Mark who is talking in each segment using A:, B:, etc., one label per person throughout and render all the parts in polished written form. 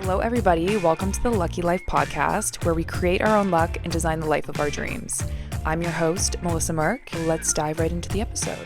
A: Hello, everybody. Welcome to the Lucky Life podcast, where we create our own luck and design the life of our dreams. I'm your host, Melissa Merck. Let's dive right into the episode.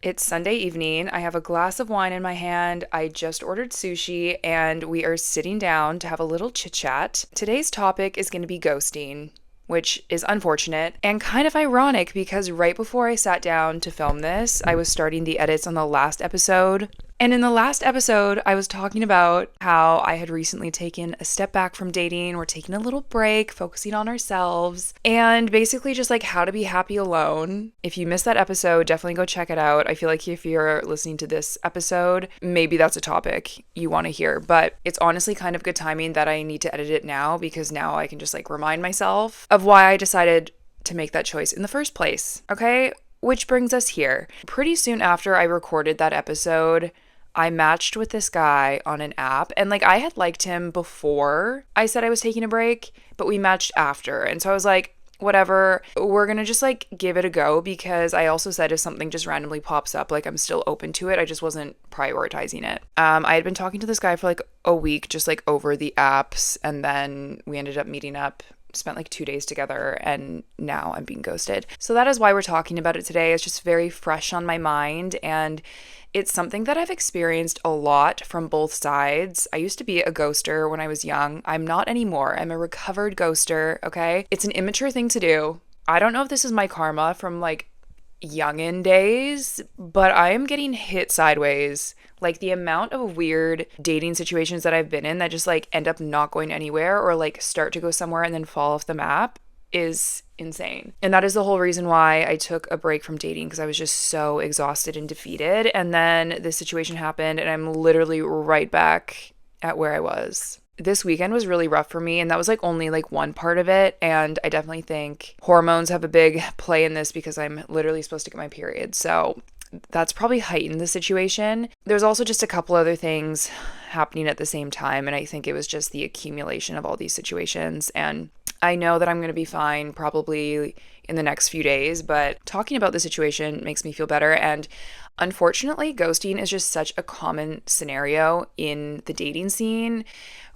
A: It's Sunday evening. I have a glass of wine in my hand. I just ordered sushi, and we are sitting down to have a little chit-chat. Today's topic is going to be ghosting, which is unfortunate and kind of ironic because right before I sat down to film this, I was starting the edits on the last episode. And in the last episode, I was talking about how I had recently taken a step back from dating. We're taking a little break, focusing on ourselves, and basically just like how to be happy alone. If you missed that episode, definitely go check it out. I feel like if you're listening to this episode, maybe that's a topic you want to hear, but it's honestly kind of good timing that I need to edit it now because now I can just like remind myself of why I decided to make that choice in the first place. Okay? Which brings us here. Pretty soon after I recorded that episode, I matched with this guy on an app, and like I had liked him before I said I was taking a break, but we matched after. And so I was like, whatever, we're gonna just like give it a go, because I also said if something just randomly pops up, like I'm still open to it. I just wasn't prioritizing it. I had been talking to this guy for like a week, just like over the apps, and then we ended up meeting up, spent like 2 days together, and now I'm being ghosted. So that is why we're talking about it today. It's just very fresh on my mind, and it's something that I've experienced a lot from both sides. I used to be a ghoster when I was young. I'm not anymore. I'm a recovered ghoster, okay? It's an immature thing to do. I don't know if this is my karma from like youngin' days, but I am getting hit sideways. Like the amount of weird dating situations that I've been in that just like end up not going anywhere or like start to go somewhere and then fall off the map is insane. And that is the whole reason why I took a break from dating, because I was just so exhausted and defeated. And then this situation happened and I'm literally right back at where I was. This weekend was really rough for me, and that was like only like one part of it. And I definitely think hormones have a big play in this because I'm literally supposed to get my period. So that's probably heightened the situation. There's also just a couple other things happening at the same time, and I think it was just the accumulation of all these situations. And I know that I'm going to be fine probably in the next few days, but talking about the situation makes me feel better. And unfortunately, ghosting is just such a common scenario in the dating scene,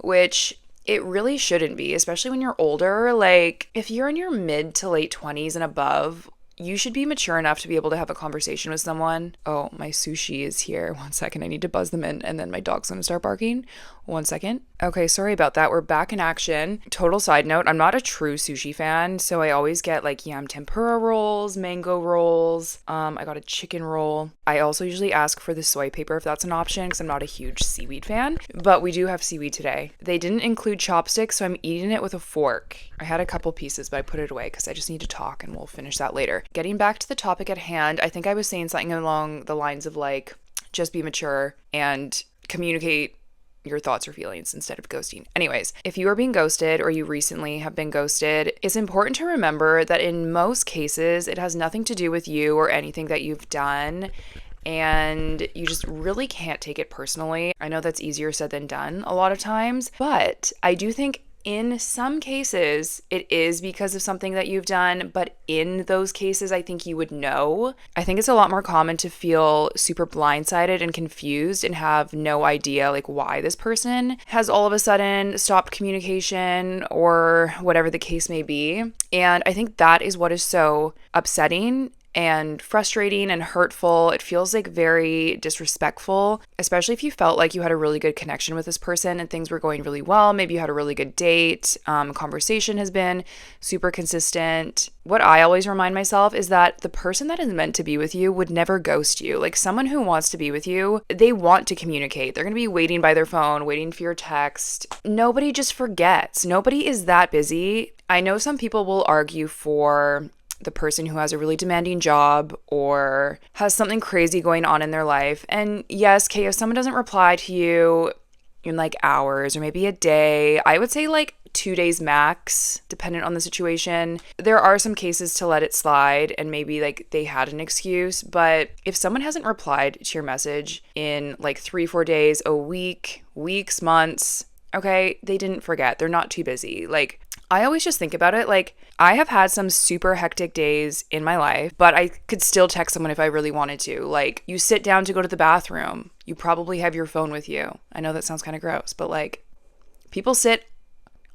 A: which it really shouldn't be, especially when you're older. Like, if you're in your mid to late 20s and above, you should be mature enough to be able to have a conversation with someone. Oh, my sushi is here. 1 second. I need to buzz them in, and then my dog's going to start barking. 1 second. Okay, sorry about that. We're back in action. Total side note, I'm not a true sushi fan, so I always get like yam tempura rolls, mango rolls. I got a chicken roll. I also usually ask for the soy paper if that's an option, because I'm not a huge seaweed fan, but we do have seaweed today. They didn't include chopsticks, so I'm eating it with a fork. I had a couple pieces, but I put it away because I just need to talk, and we'll finish that later. Getting back to the topic at hand, I think I was saying something along the lines of like, just be mature and communicate your thoughts or feelings instead of ghosting. Anyways, if you are being ghosted or you recently have been ghosted, it's important to remember that in most cases, it has nothing to do with you or anything that you've done, and you just really can't take it personally. I know that's easier said than done a lot of times, but I do think in some cases, it is because of something that you've done, but in those cases, I think you would know. I think it's a lot more common to feel super blindsided and confused and have no idea like why this person has all of a sudden stopped communication or whatever the case may be. And I think that is what is so upsetting and frustrating and hurtful. It feels like very disrespectful, especially if you felt like you had a really good connection with this person and things were going really well. Maybe you had a really good date. Conversation has been super consistent. What I always remind myself is that the person that is meant to be with you would never ghost you. Like someone who wants to be with you, they want to communicate. They're going to be waiting by their phone, waiting for your text. Nobody just forgets. Nobody is that busy. I know some people will argue for the person who has a really demanding job or has something crazy going on in their life. And yes, Kay, if someone doesn't reply to you in like hours or maybe a day, I would say like 2 days max, dependent on the situation. There are some cases to let it slide and maybe like they had an excuse, but if someone hasn't replied to your message in like 3-4 days, a week, weeks, months, okay, they didn't forget. They're not too busy. Like, I always just think about it like I have had some super hectic days in my life, but I could still text someone if I really wanted to. Like, you sit down to go to the bathroom, You probably have your phone with you. I know that sounds kind of gross, but like people sit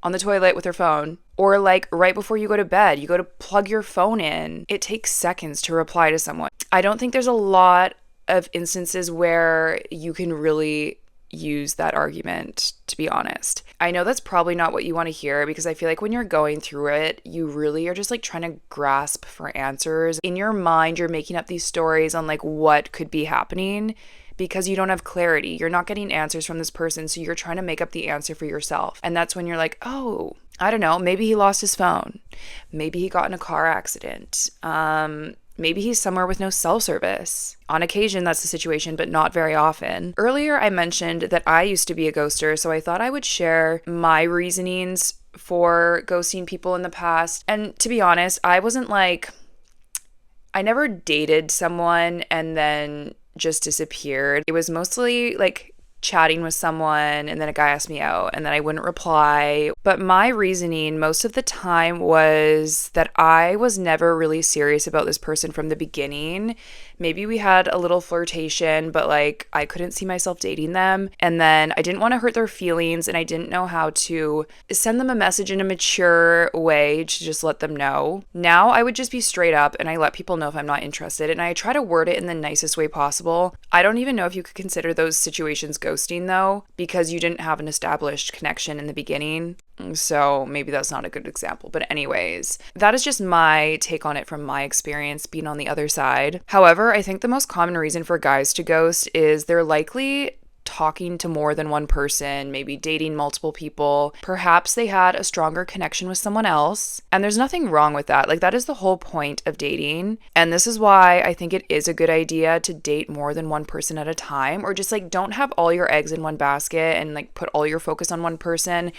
A: on the toilet with their phone, or like right before you go to bed, you go to plug your phone in. It takes seconds to reply to someone. I don't think there's a lot of instances where you can really use that argument, to be honest. I know that's probably not what you want to hear, because I feel like when you're going through it, you really are just like trying to grasp for answers. In your mind, you're making up these stories on like what could be happening because you don't have clarity. You're not getting answers from this person, so you're trying to make up the answer for yourself. And that's when you're like, oh, I don't know, maybe he lost his phone. Maybe he got in a car accident. Maybe he's somewhere with no cell service. On occasion, that's the situation, but not very often. Earlier, I mentioned that I used to be a ghoster, so I thought I would share my reasonings for ghosting people in the past. And to be honest, I never dated someone and then just disappeared. It was mostly like chatting with someone and then a guy asked me out and then I wouldn't reply. But my reasoning most of the time was that I was never really serious about this person from the beginning. Maybe we had a little flirtation, but like I couldn't see myself dating them. And then I didn't want to hurt their feelings and I didn't know how to send them a message in a mature way to just let them know. Now I would just be straight up and I let people know if I'm not interested, and I try to word it in the nicest way possible. I don't even know if you could consider those situations ghosting though, because you didn't have an established connection in the beginning. So maybe that's not a good example. But anyways, that is just my take on it from my experience being on the other side. However, I think the most common reason for guys to ghost is they're likely talking to more than one person, maybe dating multiple people. Perhaps they had a stronger connection with someone else. And there's nothing wrong with that. Like, that is the whole point of dating. And this is why I think it is a good idea to date more than one person at a time, or just like don't have all your eggs in one basket and like put all your focus on one person.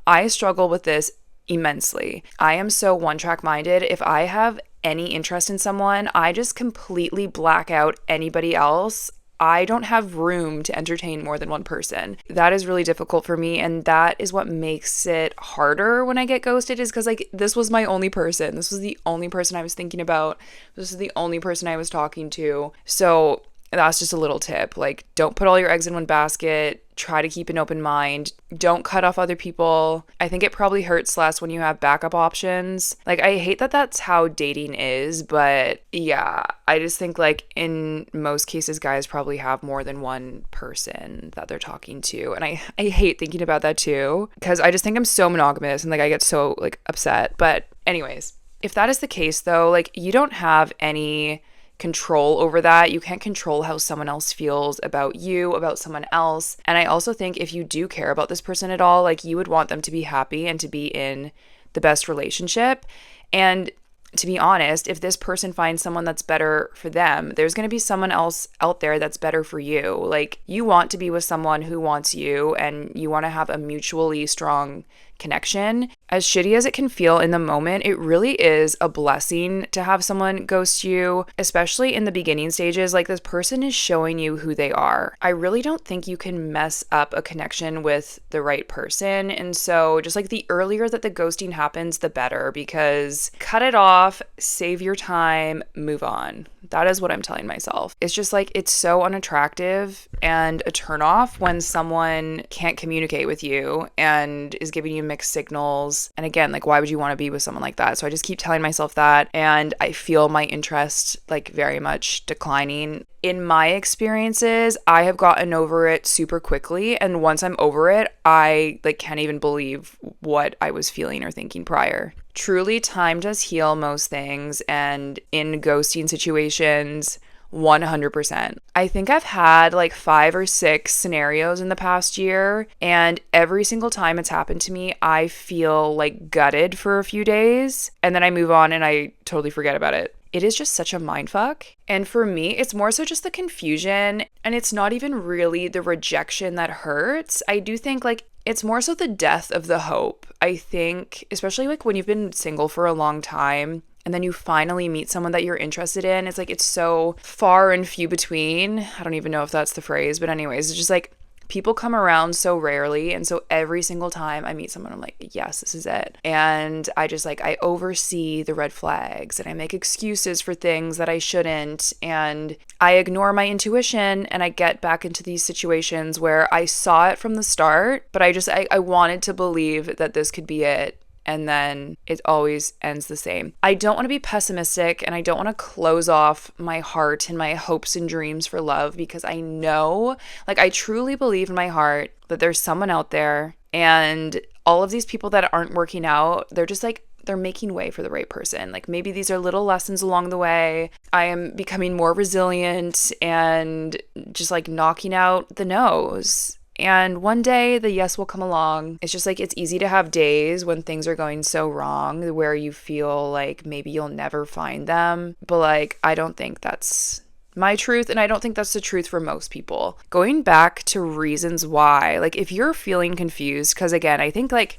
A: I struggle with this immensely. I am so one-track minded. If I have any interest in someone, I just completely black out anybody else. I don't have room to entertain more than one person. That is really difficult for me, and that is what makes it harder when I get ghosted, is because like this was my only person. This was the only person I was thinking about. This is the only person I was talking to. So that's just a little tip. Like, don't put all your eggs in one basket. Try to keep an open mind. Don't cut off other people. I think it probably hurts less when you have backup options. Like, I hate that that's how dating is, but yeah, I just think like in most cases, guys probably have more than one person that they're talking to. And I hate thinking about that too, because I just think I'm so monogamous and like I get so like upset. But anyways, if that is the case though, like you don't have any control over that. You can't control how someone else feels about you, about someone else. And I also think if you do care about this person at all, like you would want them to be happy and to be in the best relationship. And to be honest, if this person finds someone that's better for them, there's going to be someone else out there that's better for you. Like, you want to be with someone who wants you, and you want to have a mutually strong connection. As shitty as it can feel in the moment, it really is a blessing to have someone ghost you, especially in the beginning stages. Like, this person is showing you who they are. I really don't think you can mess up a connection with the right person. And so just like the earlier that the ghosting happens, the better, because cut it off, save your time, move on. That is what I'm telling myself. It's just like, it's so unattractive and a turnoff when someone can't communicate with you and is giving you mixed signals. And again, like, why would you want to be with someone like that? So I just keep telling myself that, and I feel my interest like very much declining. In my experiences, I have gotten over it super quickly, and once I'm over it, I like can't even believe what I was feeling or thinking prior. Truly, time does heal most things, and in ghosting situations, 100%. I think I've had like 5 or 6 scenarios in the past year, and every single time it's happened to me, I feel like gutted for a few days, and then I move on and I totally forget about it. It is just such a mindfuck. And for me, it's more so just the confusion, and it's not even really the rejection that hurts. I do think like it's more so the death of the hope. I think, especially like when you've been single for a long time and then you finally meet someone that you're interested in, it's like it's so far and few between. I don't even know if that's the phrase, but anyways, it's just like People come around so rarely, and so every single time I meet someone, I'm like, yes, this is it. And I just like, I oversee the red flags and I make excuses for things that I shouldn't, and I ignore my intuition, and I get back into these situations where I saw it from the start, but I wanted to believe that this could be it. And then it always ends the same. I don't want to be pessimistic, and I don't want to close off my heart and my hopes and dreams for love, because I know, like, I truly believe in my heart that there's someone out there, and all of these people that aren't working out, they're just like, they're making way for the right person. Like, maybe these are little lessons along the way. I am becoming more resilient and just like knocking out the no's. And one day the yes will come along. It's just like, it's easy to have days when things are going so wrong where you feel like maybe you'll never find them. But like, I don't think that's my truth, and I don't think that's the truth for most people. Going back to reasons why, like if you're feeling confused, because again, I think like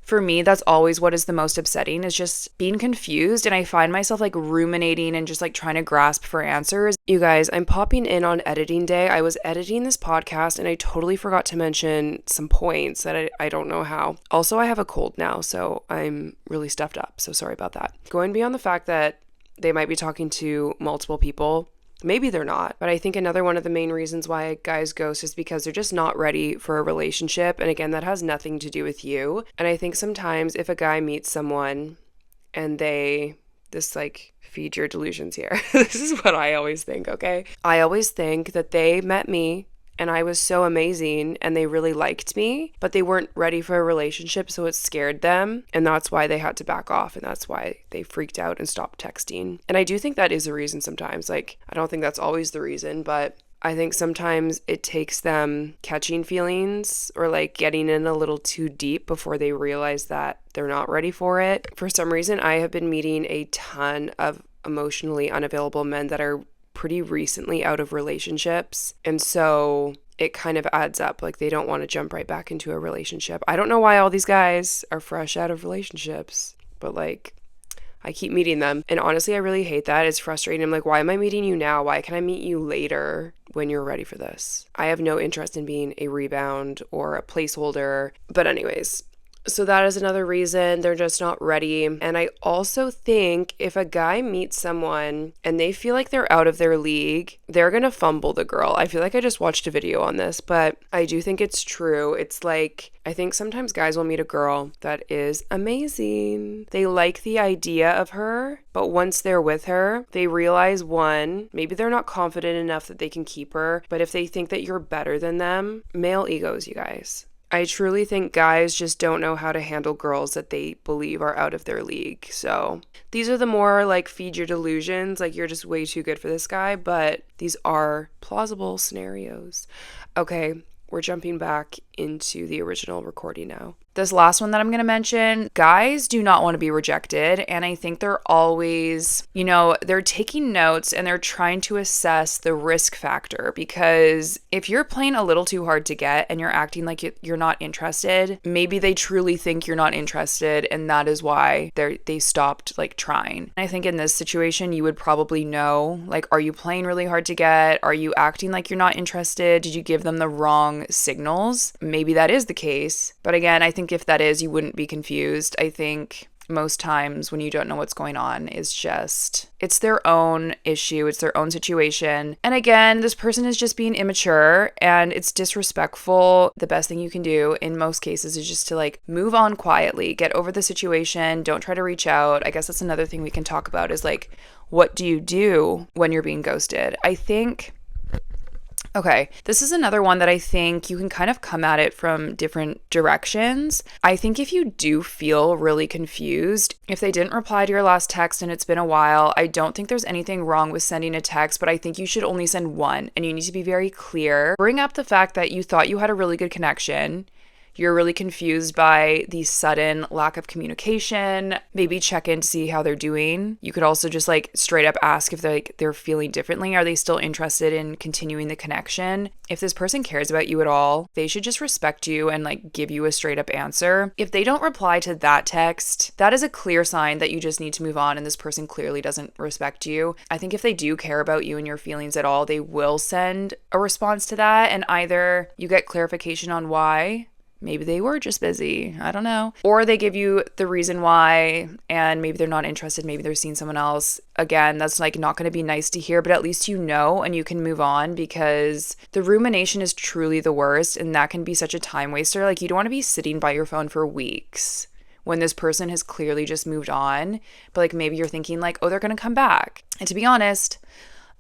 A: for me, that's always what is the most upsetting, is just being confused. And I find myself like ruminating and just like trying to grasp for answers. You guys, I'm popping in on editing day. I was editing this podcast and I totally forgot to mention some points that I don't know how. Also, I have a cold now, so I'm really stuffed up. So sorry about that. Going beyond the fact that they might be talking to multiple people, maybe they're not, but I think another one of the main reasons why guys ghost is because they're just not ready for a relationship. And again, that has nothing to do with you. And I think sometimes if a guy meets someone and this like, feed your delusions here. This is what I always think, okay? I always think that they met me and I was so amazing and they really liked me, but they weren't ready for a relationship, so it scared them. And that's why they had to back off, and that's why they freaked out and stopped texting. And I do think that is a reason sometimes. Like, I don't think that's always the reason, but I think sometimes it takes them catching feelings or like getting in a little too deep before they realize that they're not ready for it. For some reason, I have been meeting a ton of emotionally unavailable men that are pretty recently out of relationships. And so it kind of adds up. Like, they don't want to jump right back into a relationship. I don't know why all these guys are fresh out of relationships, but like, I keep meeting them. And honestly, I really hate that. It's frustrating. I'm like, why am I meeting you now? Why can't I meet you later when you're ready for this? I have no interest in being a rebound or a placeholder. But anyways, so that is another reason they're just not ready. And I also think if a guy meets someone and they feel like they're out of their league, they're going to fumble the girl. I feel like I just watched a video on this, but I do think it's true. It's like, I think sometimes guys will meet a girl that is amazing. They like the idea of her, but once they're with her, they realize, one, maybe they're not confident enough that they can keep her, but if they think that you're better than them, male egos, you guys. I truly think guys just don't know how to handle girls that they believe are out of their league. So these are the more like feed your delusions, like you're just way too good for this guy, but these are plausible scenarios. Okay, we're jumping back into the original recording now. This last one that I'm going to mention, guys do not want to be rejected. And I think they're always, they're taking notes and they're trying to assess the risk factor, because if you're playing a little too hard to get and you're acting like you're not interested, maybe they truly think you're not interested. And that is why they stopped like trying. And I think in this situation, you would probably know, like, are you playing really hard to get? Are you acting like you're not interested? Did you give them the wrong signals? Maybe that is the case. But again, I think if that is, you wouldn't be confused. I think most times when you don't know what's going on, it's their own issue. It's their own situation. And again, this person is just being immature and it's disrespectful. The best thing you can do in most cases is just to like move on quietly, get over the situation. Don't try to reach out. I guess that's another thing we can talk about is like, what do you do when you're being ghosted? Okay, this is another one that I think you can kind of come at it from different directions. I think if you do feel really confused, if they didn't reply to your last text and it's been a while, I don't think there's anything wrong with sending a text, but I think you should only send one and you need to be very clear. Bring up the fact that you thought you had a really good connection. you're really confused by the sudden lack of communication, maybe check in to see how they're doing. You could also just like straight up ask if they're feeling differently. Are they still interested in continuing the connection? If this person cares about you at all, they should just respect you and like give you a straight up answer. If they don't reply to that text, that is a clear sign that you just need to move on and this person clearly doesn't respect you. I think if they do care about you and your feelings at all, they will send a response to that, and either you get clarification on why. Maybe they were just busy. I don't know. Or they give you the reason why, and maybe they're not interested. Maybe they're seeing someone else. Again, that's like not going to be nice to hear, but at least you know and you can move on, because the rumination is truly the worst, and that can be such a time waster. Like, you don't want to be sitting by your phone for weeks when this person has clearly just moved on, but like maybe you're thinking like, oh, they're going to come back. And to be honest,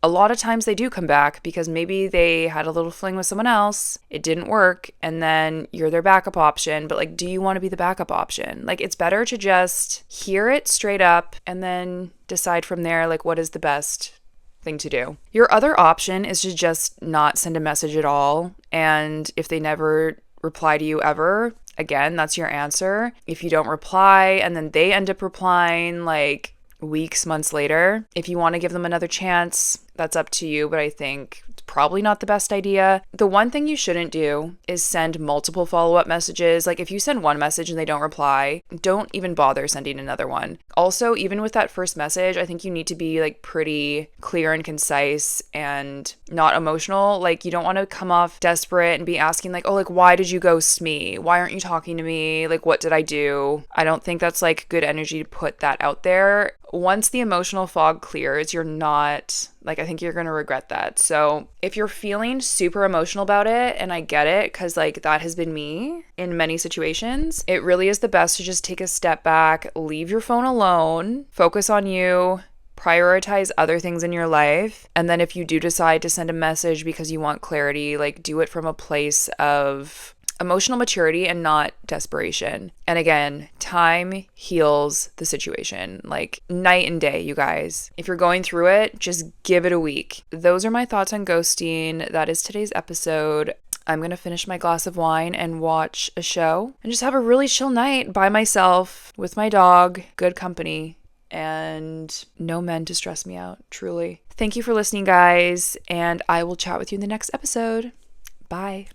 A: a lot of times they do come back because maybe they had a little fling with someone else, it didn't work, and then you're their backup option. But like, do you want to be the backup option? Like, it's better to just hear it straight up and then decide from there, like, what is the best thing to do. Your other option is to just not send a message at all. And if they never reply to you ever, again, that's your answer. If you don't reply and then they end up replying like weeks, months later, if you want to give them another chance, that's up to you, but I think it's probably not the best idea. The one thing you shouldn't do is send multiple follow-up messages. Like, if you send one message and they don't reply, don't even bother sending another one. Also, even with that first message, I think you need to be like pretty clear and concise and not emotional. Like, you don't want to come off desperate and be asking like, oh, like, why did you ghost me? Why aren't you talking to me? Like, what did I do? I don't think that's like good energy to put that out there. Once the emotional fog clears, you're not, like, I think you're going to regret that. So if you're feeling super emotional about it, and I get it, because like that has been me in many situations, it really is the best to just take a step back, leave your phone alone, focus on you, prioritize other things in your life. And then if you do decide to send a message because you want clarity, like, do it from a place of emotional maturity and not desperation. And again, time heals the situation, like night and day, you guys. If you're going through it, just give it a week. Those are my thoughts on ghosting. That is today's episode. I'm going to finish my glass of wine and watch a show and just have a really chill night by myself with my dog, good company, and no men to stress me out, truly. Thank you for listening, guys, and I will chat with you in the next episode. Bye.